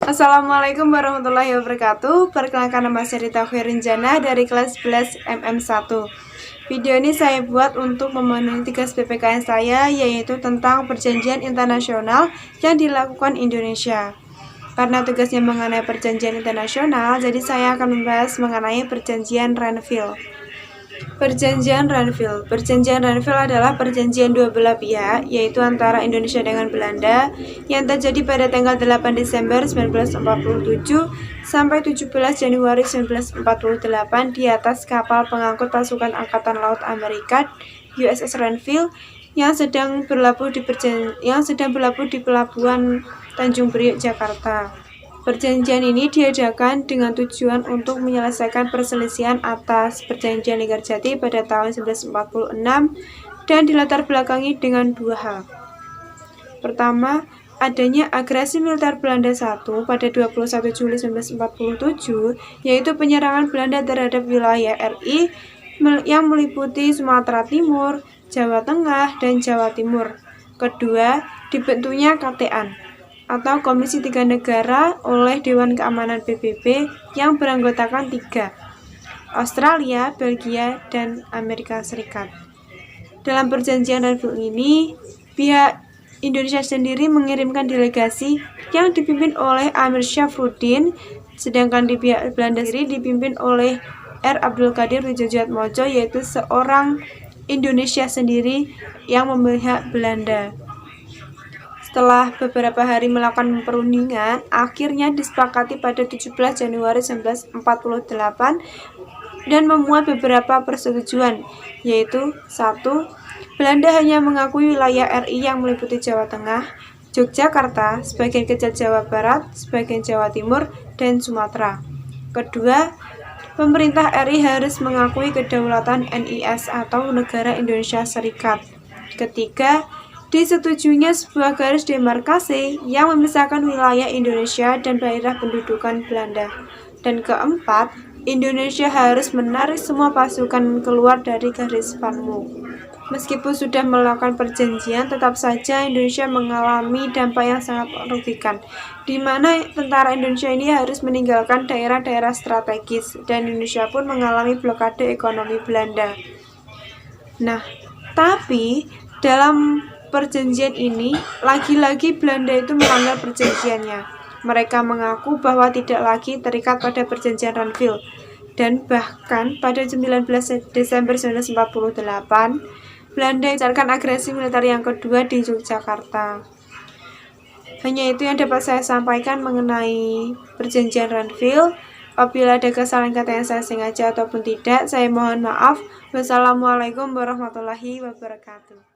Assalamualaikum warahmatullahi wabarakatuh. Perkenalkan, nama saya Rita Khairinjana dari kelas 11 MM1. Video ini saya buat untuk memenuhi tugas PPKN saya, yaitu tentang perjanjian internasional yang dilakukan Indonesia. Karena tugasnya mengenai perjanjian internasional, jadi saya akan membahas mengenai perjanjian Renville. Perjanjian Renville adalah perjanjian dua belah pihak, yaitu antara Indonesia dengan Belanda, yang terjadi pada tanggal 8 Desember 1947 sampai 17 Januari 1948 di atas kapal pengangkut pasukan Angkatan Laut Amerika USS Renville yang sedang berlabuh di Pelabuhan Tanjung Priok, Jakarta. Perjanjian ini diadakan dengan tujuan untuk menyelesaikan perselisihan atas Perjanjian Linggarjati pada tahun 1946 dan dilatar belakangi dengan dua hal. Pertama, adanya agresi militer Belanda I pada 21 Juli 1947, yaitu penyerangan Belanda terhadap wilayah RI yang meliputi Sumatera Timur, Jawa Tengah, dan Jawa Timur. Kedua, dibentuknya KTA atau Komisi Tiga Negara oleh Dewan Keamanan PBB yang beranggotakan 3, Australia, Belgia, dan Amerika Serikat. Dalam perjanjian Renville ini, pihak Indonesia sendiri mengirimkan delegasi yang dipimpin oleh Amir Syafruddin, sedangkan di pihak Belanda sendiri dipimpin oleh R. Abdul Qadir Wijayatmojo, yaitu seorang Indonesia sendiri yang memihak Belanda. Setelah beberapa hari melakukan perundingan, akhirnya disepakati pada 17 Januari 1948 dan memuat beberapa persetujuan, yaitu 1. Belanda hanya mengakui wilayah RI yang meliputi Jawa Tengah, Yogyakarta, sebagian kecil Jawa Barat, sebagian Jawa Timur, dan Sumatera. Kedua, pemerintah RI harus mengakui kedaulatan NIS atau Negara Indonesia Serikat. Ketiga, disetujuinya sebuah garis demarkasi yang memisahkan wilayah Indonesia dan daerah pendudukan Belanda. Dan keempat, Indonesia harus menarik semua pasukan keluar dari garis Panmure. Meskipun sudah melakukan perjanjian, tetap saja Indonesia mengalami dampak yang sangat merugikan, di mana tentara Indonesia ini harus meninggalkan daerah-daerah strategis, dan Indonesia pun mengalami blokade ekonomi Belanda. Nah, tapi dalam perjanjian ini, lagi-lagi Belanda itu melanggar perjanjiannya. Mereka mengaku bahwa tidak lagi terikat pada perjanjian Renville, dan bahkan pada 19 Desember 1948, Belanda melancarkan agresi militer yang kedua di Yogyakarta. Hanya itu yang dapat saya sampaikan mengenai perjanjian Renville. Apabila ada kesalahan kata yang saya sengaja ataupun tidak, saya mohon maaf. Wassalamualaikum warahmatullahi wabarakatuh.